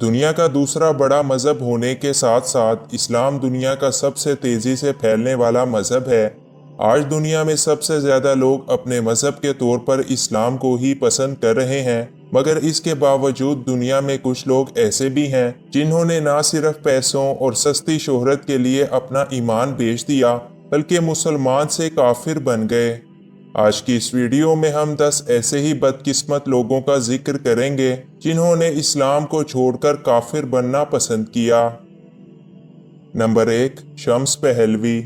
دنیا کا دوسرا بڑا مذہب ہونے کے ساتھ ساتھ اسلام دنیا کا سب سے تیزی سے پھیلنے والا مذہب ہے۔ آج دنیا میں سب سے زیادہ لوگ اپنے مذہب کے طور پر اسلام کو ہی پسند کر رہے ہیں، مگر اس کے باوجود دنیا میں کچھ لوگ ایسے بھی ہیں جنہوں نے نہ صرف پیسوں اور سستی شہرت کے لیے اپنا ایمان بیچ دیا بلکہ مسلمان سے کافر بن گئے۔ آج کی اس ویڈیو میں ہم 10 ایسے ہی بدقسمت لوگوں کا ذکر کریں گے جنہوں نے اسلام کو چھوڑ کر کافر بننا پسند کیا۔ نمبر 1، شمس پہلوی۔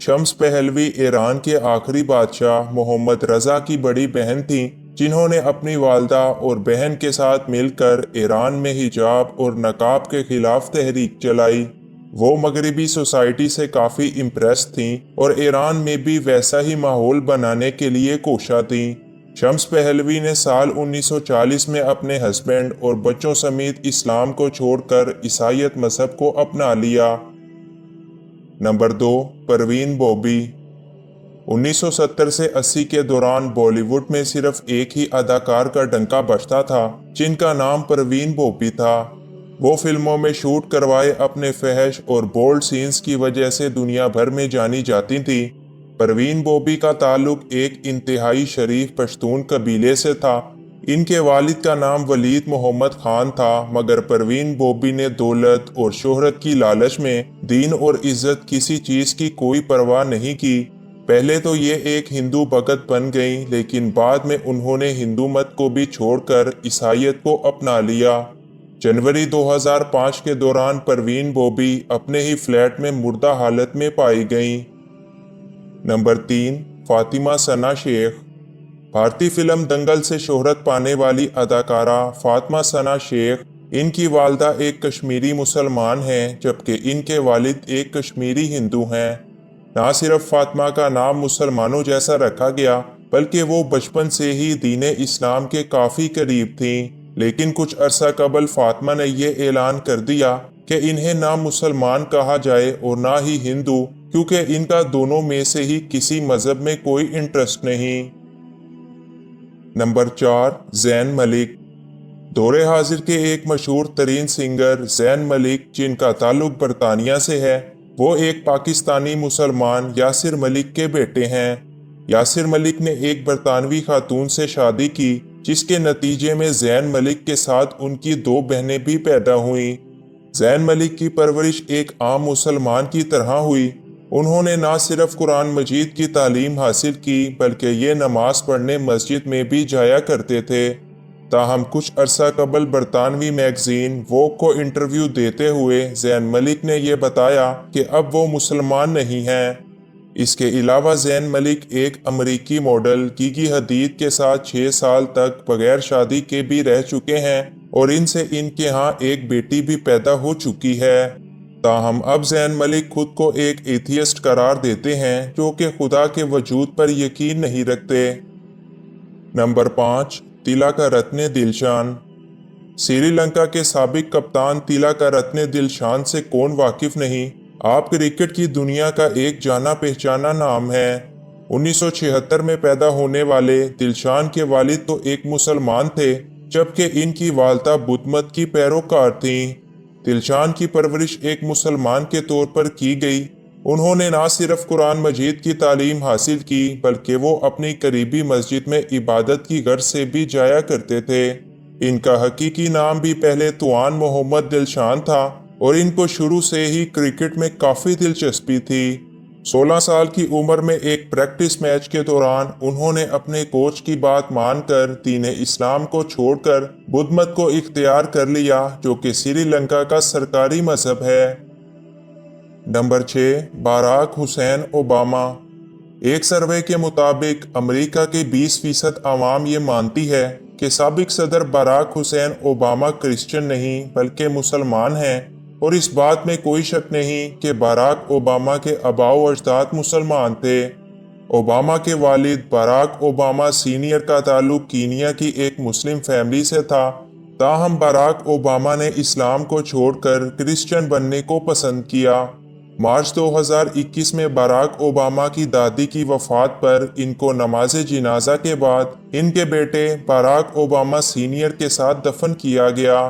شمس پہلوی ایران کے آخری بادشاہ محمد رضا کی بڑی بہن تھیں، جنہوں نے اپنی والدہ اور بہن کے ساتھ مل کر ایران میں حجاب اور نقاب کے خلاف تحریک چلائی۔ وہ مغربی سوسائٹی سے کافی امپریس تھیں اور ایران میں بھی ویسا ہی ماحول بنانے کے لیے کوشاں تھیں۔ شمس پہلوی نے سال 1940 میں اپنے ہسبینڈ اور بچوں سمیت اسلام کو چھوڑ کر عیسائیت مذہب کو اپنا لیا۔ نمبر 2، پروین بوبی۔ 1970 سے 80 کے دوران بالی ووڈ میں صرف ایک ہی اداکار کا ڈنکا بجتا تھا، جن کا نام پروین بوبی تھا۔ وہ فلموں میں شوٹ کروائے اپنے فحش اور بولڈ سینز کی وجہ سے دنیا بھر میں جانی جاتی تھی۔ پروین بوبی کا تعلق ایک انتہائی شریف پشتون قبیلے سے تھا۔ ان کے والد کا نام ولید محمد خان تھا، مگر پروین بوبی نے دولت اور شہرت کی لالچ میں دین اور عزت کسی چیز کی کوئی پرواہ نہیں کی۔ پہلے تو یہ ایک ہندو بھگت بن گئیں، لیکن بعد میں انہوں نے ہندو مت کو بھی چھوڑ کر عیسائیت کو اپنا لیا۔ جنوری 2005 کے دوران پروین بوبی اپنے ہی فلیٹ میں مردہ حالت میں پائی گئیں۔ نمبر 3، فاطمہ ثنا شیخ۔ بھارتی فلم دنگل سے شہرت پانے والی اداکارہ فاطمہ ثنا شیخ، ان کی والدہ ایک کشمیری مسلمان ہیں جبکہ ان کے والد ایک کشمیری ہندو ہیں۔ نہ صرف فاطمہ کا نام مسلمانوں جیسا رکھا گیا بلکہ وہ بچپن سے ہی دین اسلام کے کافی قریب تھیں، لیکن کچھ عرصہ قبل فاطمہ نے یہ اعلان کر دیا کہ انہیں نہ مسلمان کہا جائے اور نہ ہی ہندو، کیونکہ ان کا دونوں میں سے ہی کسی مذہب میں کوئی انٹرسٹ نہیں۔ نمبر 4، زین ملک۔ دور حاضر کے ایک مشہور ترین سنگر زین ملک، جن کا تعلق برطانیہ سے ہے، وہ ایک پاکستانی مسلمان یاسر ملک کے بیٹے ہیں۔ یاسر ملک نے ایک برطانوی خاتون سے شادی کی، جس کے نتیجے میں زین ملک کے ساتھ ان کی 2 بہنیں بھی پیدا ہوئیں۔ زین ملک کی پرورش ایک عام مسلمان کی طرح ہوئی۔ انہوں نے نہ صرف قرآن مجید کی تعلیم حاصل کی بلکہ یہ نماز پڑھنے مسجد میں بھی جایا کرتے تھے۔ تاہم کچھ عرصہ قبل برطانوی میگزین ووگ کو انٹرویو دیتے ہوئے زین ملک نے یہ بتایا کہ اب وہ مسلمان نہیں ہیں۔ اس کے علاوہ زین ملک ایک امریکی ماڈل گیگی حدید کے ساتھ 6 سال تک بغیر شادی کے بھی رہ چکے ہیں اور ان سے ان کے ہاں ایک بیٹی بھی پیدا ہو چکی ہے۔ تاہم اب زین ملک خود کو ایک ایتھیسٹ قرار دیتے ہیں، جو کہ خدا کے وجود پر یقین نہیں رکھتے۔ نمبر 5، تلکا رتنے دلشان۔ سری لنکا کے سابق کپتان تلکا رتنے دلشان سے کون واقف نہیں؟ آپ کرکٹ کی دنیا کا ایک جانا پہچانا نام ہے۔ 1976 میں پیدا ہونے والے دلشان کے والد تو ایک مسلمان تھے، جبکہ ان کی والدہ بدھ مت کی پیروکار تھیں۔ دلشان کی پرورش ایک مسلمان کے طور پر کی گئی۔ انہوں نے نہ صرف قرآن مجید کی تعلیم حاصل کی بلکہ وہ اپنی قریبی مسجد میں عبادت کی غرض سے بھی جایا کرتے تھے۔ ان کا حقیقی نام بھی پہلے توان محمد دلشان تھا اور ان کو شروع سے ہی کرکٹ میں کافی دلچسپی تھی۔ 16 سال کی عمر میں ایک پریکٹس میچ کے دوران انہوں نے اپنے کوچ کی بات مان کر دین اسلام کو چھوڑ کر بدھ مت کو اختیار کر لیا، جو کہ سری لنکا کا سرکاری مذہب ہے۔ نمبر 6، باراک حسین اوباما۔ ایک سروے کے مطابق امریکہ کے 20% عوام یہ مانتی ہے کہ سابق صدر باراک حسین اوباما کرسچن نہیں بلکہ مسلمان ہیں، اور اس بات میں کوئی شک نہیں کہ باراک اوباما کے آباء و اجداد مسلمان تھے۔ اوباما کے والد باراک اوباما سینئر کا تعلق کینیا کی ایک مسلم فیملی سے تھا، تاہم باراک اوباما نے اسلام کو چھوڑ کر کرسچن بننے کو پسند کیا۔ مارچ 2021 میں باراک اوباما کی دادی کی وفات پر ان کو نماز جنازہ کے بعد ان کے بیٹے باراک اوباما سینئر کے ساتھ دفن کیا گیا۔